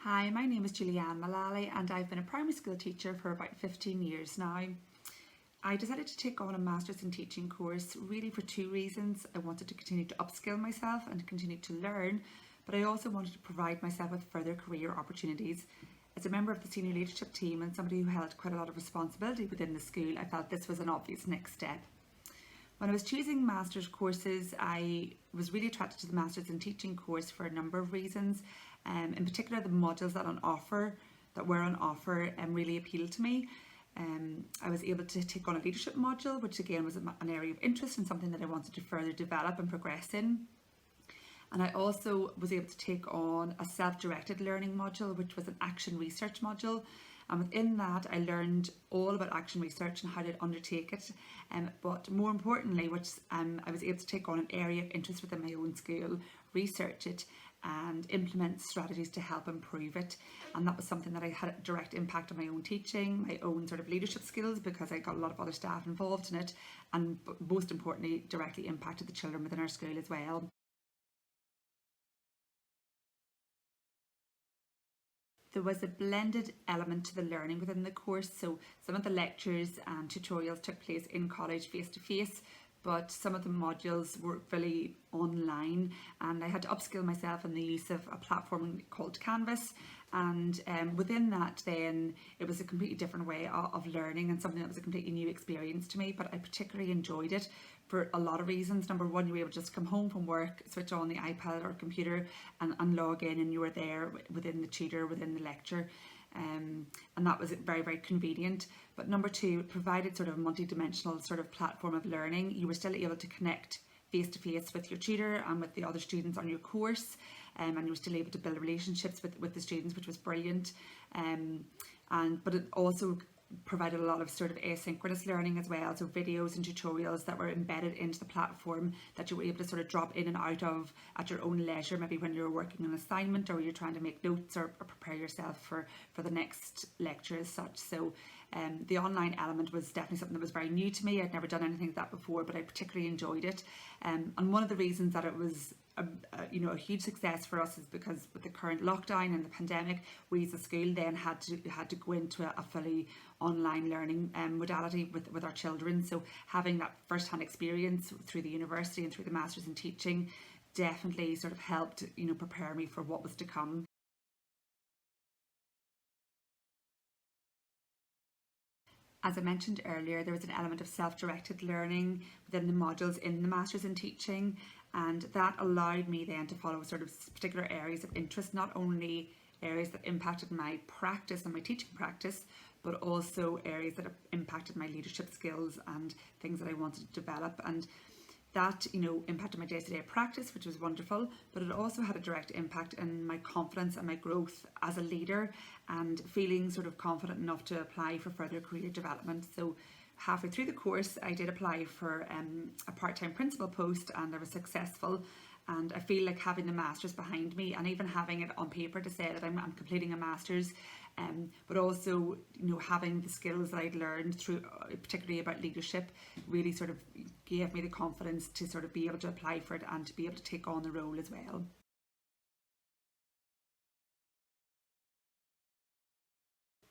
Hi, my name is Mullally and I've been a primary school teacher for about 15 years now. I decided to take on a Masters in Teaching course really for two reasons. I wanted to continue to upskill myself and continue to learn, but I also wanted to provide myself with further career opportunities. As a member of the senior leadership team and somebody who held quite a lot of responsibility within the school, I felt this was an obvious next step. When I was choosing Masters courses, I was really attracted to the Masters in Teaching course for a number of reasons. In particular, the modules that were on offer really appealed to me. I was able to take on a leadership module, which again was an area of interest and something that I wanted to further develop and progress in. And I also was able to take on a self-directed learning module, which was an action research module. And within that, I learned all about action research and how to undertake it. But more importantly, I was able to take on an area of interest within my own school, research it, and implement strategies to help improve it. And that was something that I had a direct impact on my own teaching, my own sort of leadership skills, because I got a lot of other staff involved in it, and most importantly, directly impacted the children within our school as well. There was a blended element to the learning within the course, so some of the lectures and tutorials took place in college face to face, but some of the modules were fully online, and I had to upskill myself in the use of a platform called Canvas. And within that, then it was a completely different way of learning and something that was a completely new experience to me, but I particularly enjoyed it for a lot of reasons. Number one, you were able to just come home from work, switch on the iPad or computer and log in, and you were there within the tutor, within the lecture. And that was very, very convenient. But number two, it provided sort of a multi-dimensional sort of platform of learning. You were still able to connect face to face with your tutor and with the other students on your course, and you were still able to build relationships with the students, which was brilliant. But it also provided a lot of sort of asynchronous learning as well, so videos and tutorials that were embedded into the platform that you were able to sort of drop in and out of at your own leisure, maybe when you're working an assignment or you're trying to make notes or prepare yourself for the next lecture as such. So the online element was definitely something that was very new to me. I'd never done anything like that before, but I particularly enjoyed it. And one of the reasons that it was a huge success for us is because with the current lockdown and the pandemic, we as a school then had to go into a fully online learning modality with our children. So having that first-hand experience through the university and through the Masters in Teaching definitely sort of helped prepare me for what was to come. As I mentioned earlier, there was an element of self-directed learning within the modules in the Masters in Teaching, and that allowed me then to follow sort of particular areas of interest, not only areas that impacted my practice and my teaching practice, but also areas that impacted my leadership skills and things that I wanted to develop. And that impacted my day-to-day practice, which was wonderful, but it also had a direct impact in my confidence and my growth as a leader and feeling sort of confident enough to apply for further career development. So halfway through the course, I did apply for a part-time principal post, and I was successful. And I feel like having the Masters behind me and even having it on paper to say that I'm completing a Masters, but also having the skills that I'd learned through, particularly about leadership, really sort of gave me the confidence to sort of be able to apply for it and to be able to take on the role as well.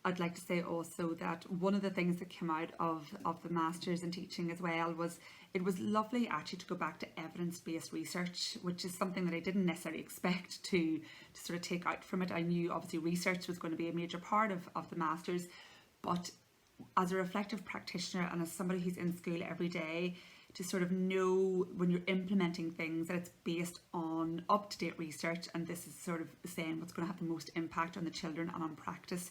I'd like to say also that one of the things that came out of the Masters in Teaching as well was it was lovely actually to go back to evidence-based research, which is something that I didn't necessarily expect to sort of take out from it. I knew obviously research was going to be a major part of the Masters, but as a reflective practitioner and as somebody who's in school every day, to sort of know when you're implementing things that it's based on up-to-date research, and this is sort of saying what's going to have the most impact on the children and on practice.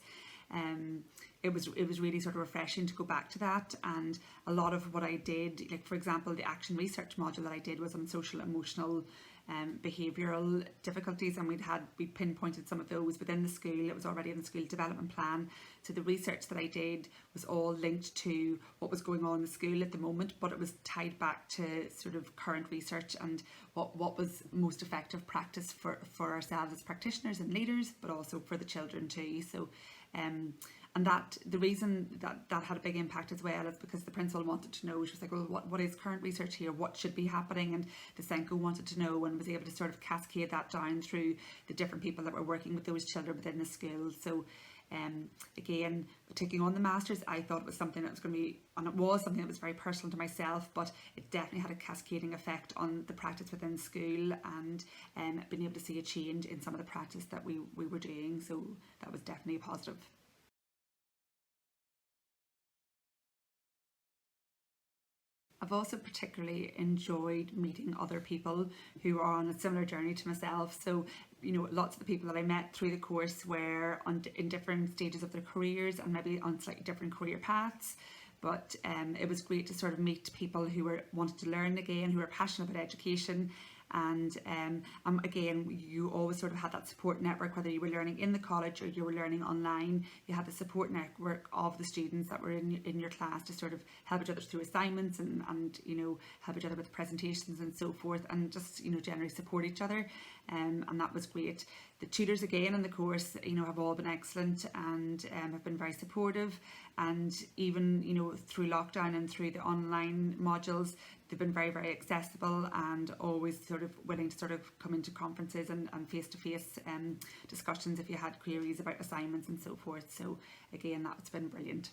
It was really sort of refreshing to go back to that. And a lot of what I did, like for example the action research module that I did was on social emotional behavioural difficulties, and we pinpointed some of those within the school. It was already in the school development plan, so the research that I did was all linked to what was going on in the school at the moment, but it was tied back to sort of current research and what was most effective practice for ourselves as practitioners and leaders, but also for the children too. So And that the reason that had a big impact as well is because the principal wanted to know. She was like, well, what is current research here? What should be happening? And the Senko wanted to know, and was able to sort of cascade that down through the different people that were working with those children within the school. So again, taking on the masters, I thought it was something that was going to be, and it was something that was very personal to myself, but it definitely had a cascading effect on the practice within school, and being able to see a change in some of the practice that we were doing. So that was definitely a positive. I've also particularly enjoyed meeting other people who are on a similar journey to myself. So, lots of the people that I met through the course were in different stages of their careers and maybe on slightly different career paths. But it was great to sort of meet people who wanted to learn again, who were passionate about education. And again, you always sort of had that support network, whether you were learning in the college or you were learning online. You had the support network of the students that were in your class to sort of help each other through assignments and help each other with presentations and so forth, and just generally support each other. And that was great. The tutors again in the course have all been excellent and have been very supportive, and even through lockdown and through the online modules, they've been very, very accessible and always sort of willing to sort of come into conferences and face-to-face discussions if you had queries about assignments and so forth. So again, that's been brilliant.